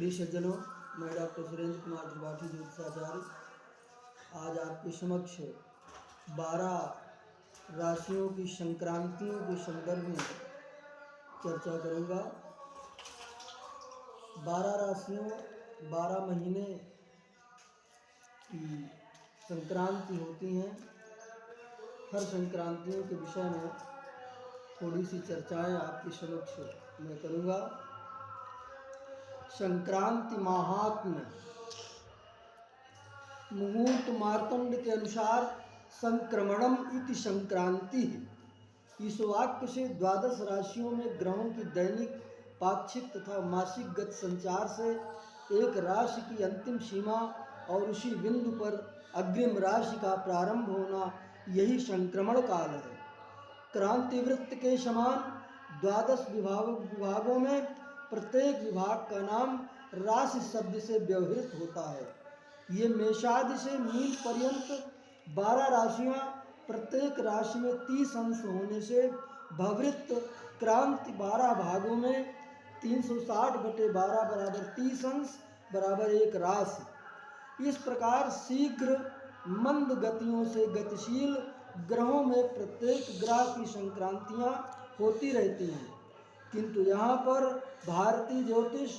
प्रिय सज्जनों, मैं डॉक्टर सुरेंद्र कुमार त्रिपाठी ज्योतिषाचार्य आज आपके समक्ष 12 राशियों की संक्रांतियों के संदर्भ में चर्चा करूंगा। 12 राशियों 12 महीने की संक्रांति होती हैं। हर संक्रांतियों के विषय में थोड़ी सी चर्चाएं आपके समक्ष मैं करूंगा। संक्रांति महात्म्य। मुहूर्त मार्तंड के अनुसार संक्रमणम इति संक्रांति। इस वाक्य से 12 राशियों में ग्रहों की दैनिक, पाक्षिक तथा मासिक गत संचार से एक राशि की अंतिम सीमा और उसी बिंदु पर अग्रिम राशि का प्रारंभ होना, यही संक्रमण काल है। क्रांति वृत्त के समान 12 विभागों में प्रत्येक विभाग का नाम राशि शब्द से व्यवहृत होता है। ये मेषादि से मीन पर्यंत 12 राशियां, प्रत्येक राशि में 30 अंश होने से भवृत्त क्रांति 12 भागों में 360/12 बराबर 30 अंश बराबर एक राशि। इस प्रकार शीघ्र मंद गतियों से गतिशील ग्रहों में प्रत्येक ग्रह की संक्रांतियां होती रहती हैं, किंतु यहाँ पर भारतीय ज्योतिष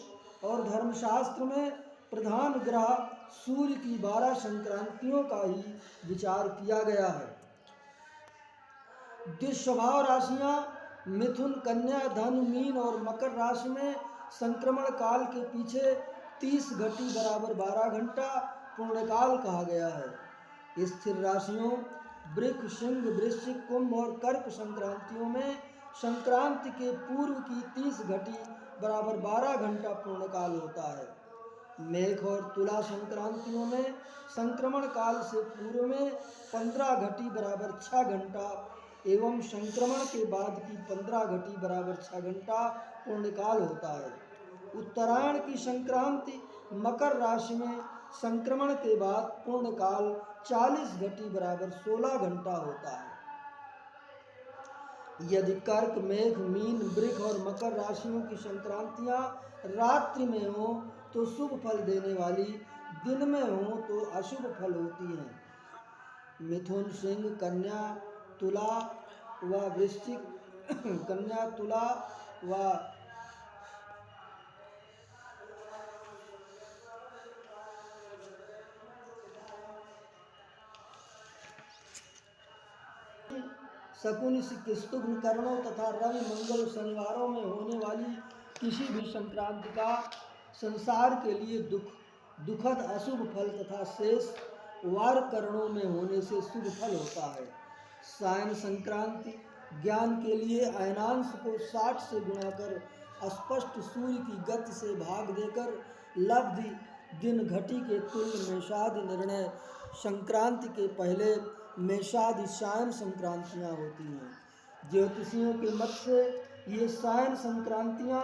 और धर्मशास्त्र में प्रधान ग्रह सूर्य की 12 संक्रांतियों का ही विचार किया गया है। दुष्स्वभाव राशियां मिथुन, कन्या, धनु, मीन और मकर राशि में संक्रमण काल के पीछे 30 घटी बराबर 12 घंटा पूर्णकाल कहा गया है। स्थिर राशियों वृक, सिंह, वृश्चिक, कुंभ और कर्क संक्रांतियों में संक्रांति के पूर्व की 30 घटी बराबर 12 घंटा पूर्णकाल होता है। मेष और तुला संक्रांतियों में संक्रमण काल से पूर्व में 15 घटी बराबर 6 घंटा एवं संक्रमण के बाद की 15 घटी बराबर 6 घंटा पूर्णकाल होता है। उत्तरायण की संक्रांति मकर राशि में संक्रमण के बाद पूर्णकाल 40 घटी बराबर 16 घंटा होता है। यदि कर्क, मेघ, मीन, वृष और मकर राशियों की संक्रांतियां रात्रि में हो तो शुभ फल देने वाली, दिन में हो तो अशुभ फल होती हैं। मिथुन, सिंह, कन्या, तुला व वृश्चिक कन्या, तुला व शकुन, स्तुग्न, करणों तथा रवि, मंगल, शनिवारों में होने वाली किसी भी संक्रांति का संसार के लिए दुखद अशुभ फल तथा शेष वार करणों में होने से शुभ फल होता है। सायन संक्रांति ज्ञान के लिए अयनांश को 60 से गुणा कर स्पष्ट सूर्य की गति से भाग देकर लब्धि दिन घटी के तुल्य मेषादि निर्णय संक्रांति के पहले मेषादि सायन संक्रांतियाँ होती हैं। ज्योतिषियों के मत से ये सायन संक्रांतियाँ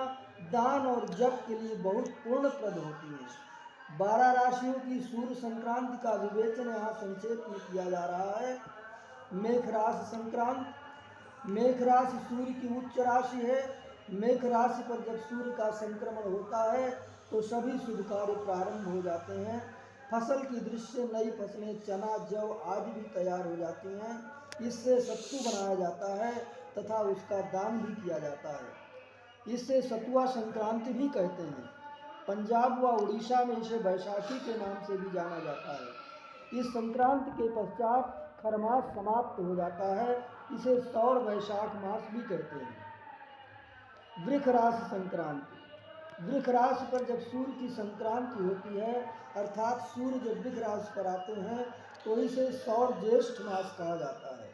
दान और जप के लिए बहुत पूर्णप्रद होती हैं। 12 राशियों की सूर्य संक्रांति का विवेचन यहाँ संक्षेप में किया जा रहा है। मेष राशि संक्रांति। मेष राशि सूर्य की उच्च राशि है। मेष राशि पर जब सूर्य का संक्रमण होता है तो सभी शुभ कार्य प्रारंभ हो जाते हैं। फसल की दृष्टि से नई फसलें, चना, जौ आदि भी तैयार हो जाती हैं। इससे सत्तू बनाया जाता है तथा उसका दान भी किया जाता है। इससे सतुआ संक्रांति भी कहते हैं। पंजाब व उड़ीसा में इसे बैसाखी के नाम से भी जाना जाता है। इस संक्रांति के पश्चात खरमास समाप्त हो जाता है। इसे सौर वैशाख मास भी कहते हैं। वृष राशि संक्रांति। वृष राशि पर जब सूर्य की संक्रांति होती है, अर्थात सूर्य जब वृष राशि पर आते हैं तो इसे सौर ज्येष्ठ मास कहा जाता है।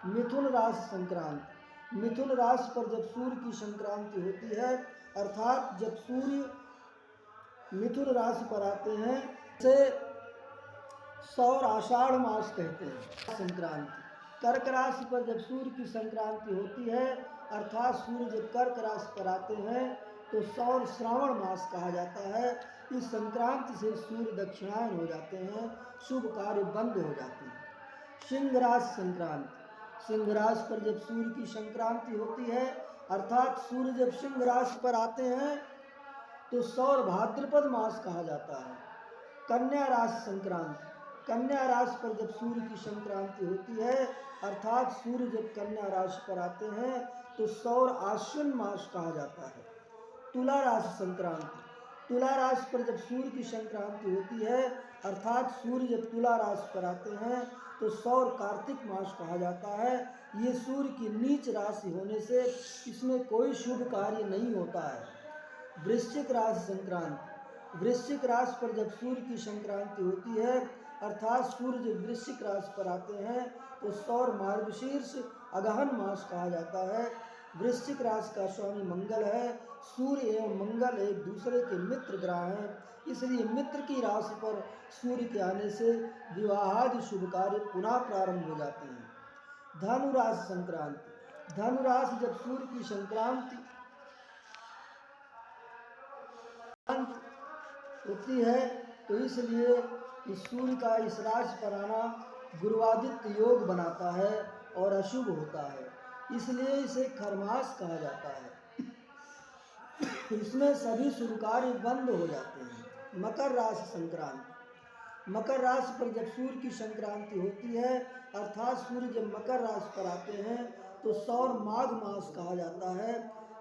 मिथुन राशि संक्रांति। मिथुन राशि पर जब सूर्य की संक्रांति होती है, अर्थात जब सूर्य मिथुन राशि पर आते हैं, इसे सौर आषाढ़ मास कहते हैं। संक्रांति। कर्क राशि पर जब सूर्य की संक्रांति होती है, अर्थात सूर्य जब कर्क राशि पर आते हैं तो सौर श्रावण मास कहा जाता है। इस संक्रांति से सूर्य दक्षिणायन हो जाते हैं, शुभ कार्य बंद हो जाते हैं। सिंह राशि संक्रांति। सिंह राशि पर जब सूर्य की संक्रांति होती है, अर्थात सूर्य जब सिंह राशि पर आते हैं तो सौर भाद्रपद मास कहा जाता है। कन्या राशि संक्रांति, कन्या राशि पर जब सूर्य की संक्रांति होती है अर्थात सूर्य जब कन्या राशि पर आते हैं तो सौर आश्विन मास कहा जाता है। तुला राशि संक्रांति, तुला राशि पर जब सूर्य की संक्रांति होती है अर्थात सूर्य जब तुला राशि पर आते हैं तो सौर कार्तिक मास कहा जाता है। ये सूर्य की नीच राशि होने से इसमें कोई शुभ कार्य नहीं होता है। वृश्चिक राशि संक्रांति, वृश्चिक राशि पर जब सूर्य की संक्रांति होती है अर्थात सूर्य जब वृश्चिक राशि पर आते हैं तो सौर मार्गशीर्ष अगहन मास कहा जाता है। वृश्चिक राशि का स्वामी मंगल है। सूर्य एवं मंगल एक दूसरे के मित्र ग्रह हैं, इसलिए मित्र की राशि पर सूर्य के आने से विवाहादि शुभ कार्य पुनः प्रारंभ हो जाते हैं। धनु राशि संक्रांति, धनु राशि जब सूर्य की संक्रांति होती है तो इसलिए इस सूर्य का इस राशि पर आना गुरुवादित्य योग बनाता है और अशुभ होता है, इसलिए इसे खरमास कहा जाता है। इसमें सभी शुभ कार्य बंद हो जाते हैं। मकर राशि संक्रांति, मकर राशि पर जब सूर्य की संक्रांति होती है अर्थात सूर्य जब मकर राशि पर आते हैं तो सौर माघ मास कहा जाता है।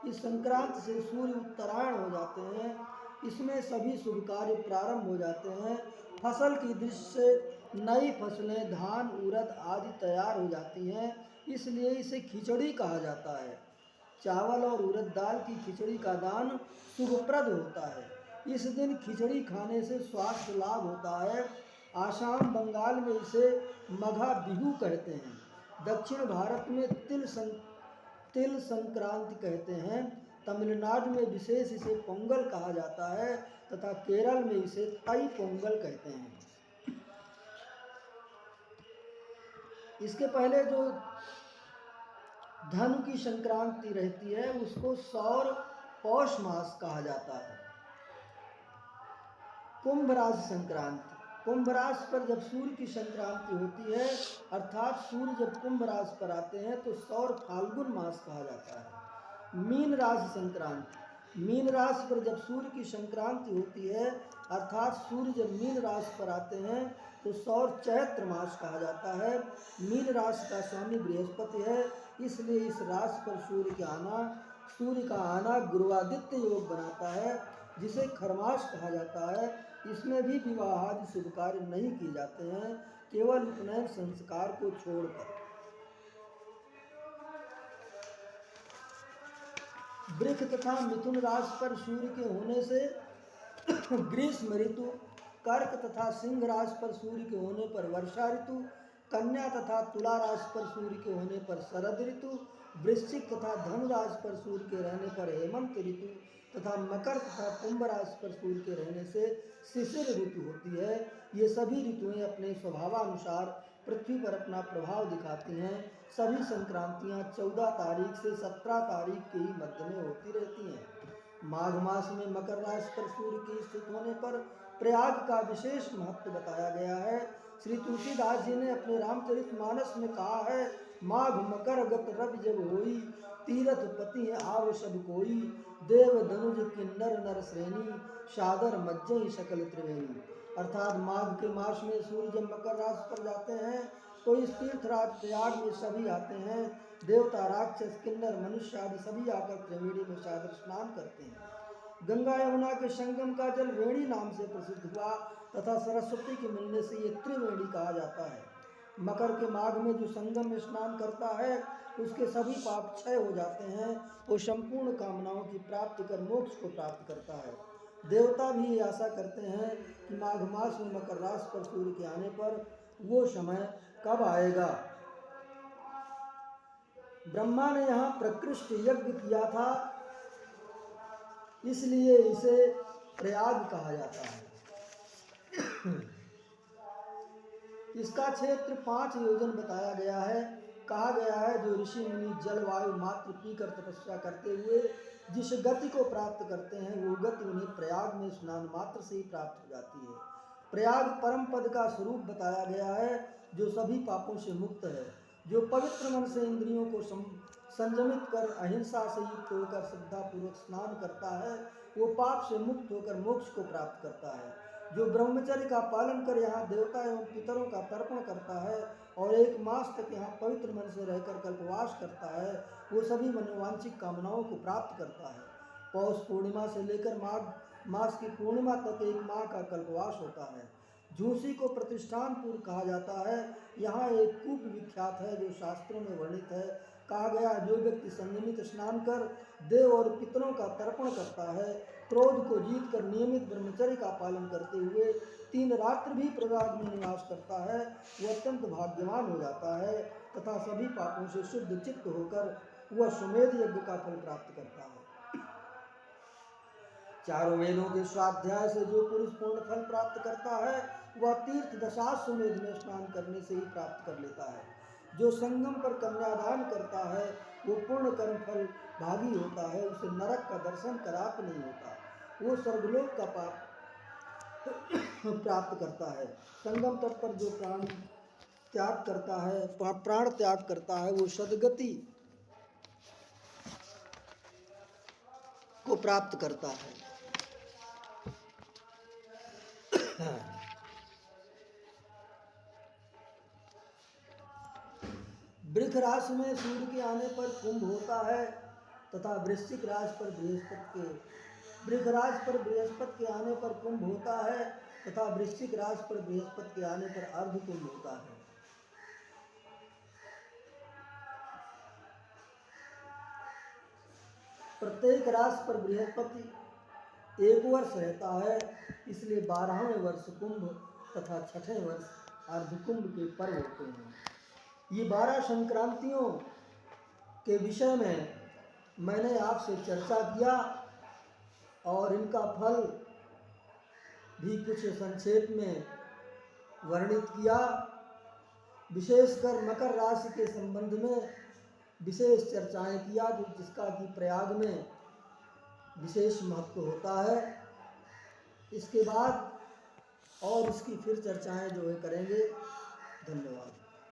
इस संक्रांति से सूर्य उत्तरायण हो जाते हैं, इसमें सभी शुभ कार्य प्रारंभ हो जाते हैं। फसल की दृष्टि से नई फसलें धान उड़द आदि तैयार हो जाती हैं, इसलिए इसे खिचड़ी कहा जाता है। चावल और उड़द दाल की खिचड़ी का दान शुभप्रद होता है। इस दिन खिचड़ी खाने से स्वास्थ्य लाभ होता है। आसाम बंगाल में इसे मघा बिहू कहते हैं। दक्षिण भारत में तिल संक्रांति कहते हैं। तमिलनाडु में विशेष इसे पोंगल कहा जाता है तथा केरल में इसे ताई पोंगल कहते हैं। इसके पहले जो धनु की संक्रांति रहती है उसको सौर पौष मास कहा जाता है। कुंभ राशि संक्रांति, कुंभ राशि पर जब सूर्य की संक्रांति होती है अर्थात सूर्य जब कुंभ राशि पर आते हैं तो सौर फाल्गुन मास कहा जाता है। मीन राशि संक्रांति, मीन राशि पर जब सूर्य की संक्रांति होती है अर्थात सूर्य जब मीन राशि पर आते हैं तो सौर चैत्र मास कहा जाता है। मीन राशि का स्वामी बृहस्पति है, इसलिए इस राशि पर सूर्य का आना गुरुवादित्य योग बनाता है जिसे खरमास कहा जाता है। इसमें भी विवाह आदि शुभ कार्य नहीं किए जाते हैं, केवल उपनयन संस्कार को छोड़कर। वृक्ष तथा मिथुन राशि पर सूर्य के होने से ग्रीष्म ऋतु, कर्क तथा सिंह राशि पर सूर्य के होने पर वर्षा ऋतु, कन्या तथा तुला राशि पर सूर्य के होने पर शरद ऋतु, वृश्चिक तथा धनु राशि पर सूर्य के रहने पर हेमंत ऋतु तथा मकर तथा कुंभ राशि पर सूर्य के रहने से शिशिर ऋतु होती है। ये सभी ऋतुएं अपने स्वभावानुसार पृथ्वी पर अपना प्रभाव दिखाती हैं। सभी संक्रांतियां 14 तारीख से 17 तारीख के ही मध्य में होती रहती हैं। माघ मास में मकर राशि पर सूर्य की स्थित होने पर प्रयाग का विशेष महत्व बताया गया है। श्री तुलसीदास जी ने अपने रामचरितमानस में कहा है, माघ मकर गत रवि जब होई, तीरथ पति आव सब कोई, देव धनुज किन्नर नर श्रेणी, सादर मज्जई सकल त्रिवेणी। अर्थात माघ के मास में सूर्य जब मकर राशि पर जाते हैं तो इस तीर्थराज प्रयाग में सभी आते हैं। देवता राक्षस किन्नर मनुष्य आदि सभी आकर त्रिवेणी में सादर स्नान करते हैं। गंगा यमुना के संगम का जल वेणी नाम से प्रसिद्ध हुआ तथा सरस्वती के मिलने से ये त्रिवेणी कहा जाता है। मकर के माघ में जो संगम में स्नान करता है उसके सभी पाप क्षय हो जाते हैं, वो संपूर्ण कामनाओं की प्राप्ति कर मोक्ष को प्राप्त करता है। देवता भी ये आशा करते हैं कि माघ मास में मकर राशि पर सूर्य के आने पर वो समय कब आएगा। ब्रह्मा ने यहाँ प्रकृष्ट यज्ञ किया था, इसलिए इसे प्रयाग कहा जाता है। इसका क्षेत्र 5 योजन बताया गया है। कहा गया है जो ऋषि मुनि जलवायु मात्र पीकर तपस्या करते हुए जिस गति को प्राप्त करते हैं वो गति उन्हें प्रयाग में स्नान मात्र से ही प्राप्त हो जाती है। प्रयाग परम पद का स्वरूप बताया गया है जो सभी पापों से मुक्त है। जो पवित्र मन से इंद्रियों को संयमित कर अहिंसा से युक्त होकर श्रद्धापूर्वक स्नान करता है वो पाप से मुक्त होकर मोक्ष को प्राप्त करता है। जो ब्रह्मचर्य का पालन कर यहाँ देवता एवं पितरों का तर्पण करता है और 1 मास तक यहाँ पवित्र मन से रहकर कल्पवास करता है, वो सभी मनोवांछित कामनाओं को प्राप्त करता है। पौष पूर्णिमा से लेकर माघ मास की पूर्णिमा तक 1 माह का कल्पवास होता है। झूसी को प्रतिष्ठानपुर कहा जाता है। यहाँ एक कूप विख्यात है जो शास्त्रों में वर्णित है। कहा गया, जो व्यक्ति संयमित स्नान कर देव और पितरों का तर्पण करता है, क्रोध को जीत कर नियमित ब्रह्मचर्य का पालन करते हुए 3 रात्र भी प्रयाग में निवास करता है, वह अत्यंत भाग्यवान हो जाता है तथा सभी पापों से शुद्ध चित्त होकर वह सुमेध यज्ञ का फल प्राप्त करता है। चारों वेदों के स्वाध्याय से जो पुरुष पूर्ण फल प्राप्त करता है, वह तीर्थ दशाश्वमेध में स्नान करने से ही प्राप्त कर लेता है। जो संगम पर कन्यादान करता है, वो पूर्ण कर्म फल भागी होता है, उसे नरक का दर्शन कदापि नहीं होता, वो स्वर्गलोक का पाप प्राप्त करता है। संगम तट पर जो प्राण त्याग करता है वो सद्गति को प्राप्त करता है। वृष राशि में सूर्य के आने पर कुंभ होता है तथा वृश्चिक राशि पर बृहस्पति के आने पर कुंभ होता है तथा वृश्चिक राशि पर बृहस्पति के आने पर अर्ध कुंभ होता है। प्रत्येक राशि पर बृहस्पति 1 वर्ष रहता है, इसलिए 12वें वर्ष कुंभ तथा 6ठे वर्ष अर्धकुंभ के पर्व होते हैं। ये 12 संक्रांतियों के विषय में मैंने आपसे चर्चा किया और इनका फल भी कुछ संक्षेप में वर्णित किया। विशेषकर मकर राशि के संबंध में विशेष चर्चाएं किया, जिसका कि प्रयाग में विशेष महत्व होता है। इसके बाद और इसकी फिर चर्चाएं जो है करेंगे। धन्यवाद।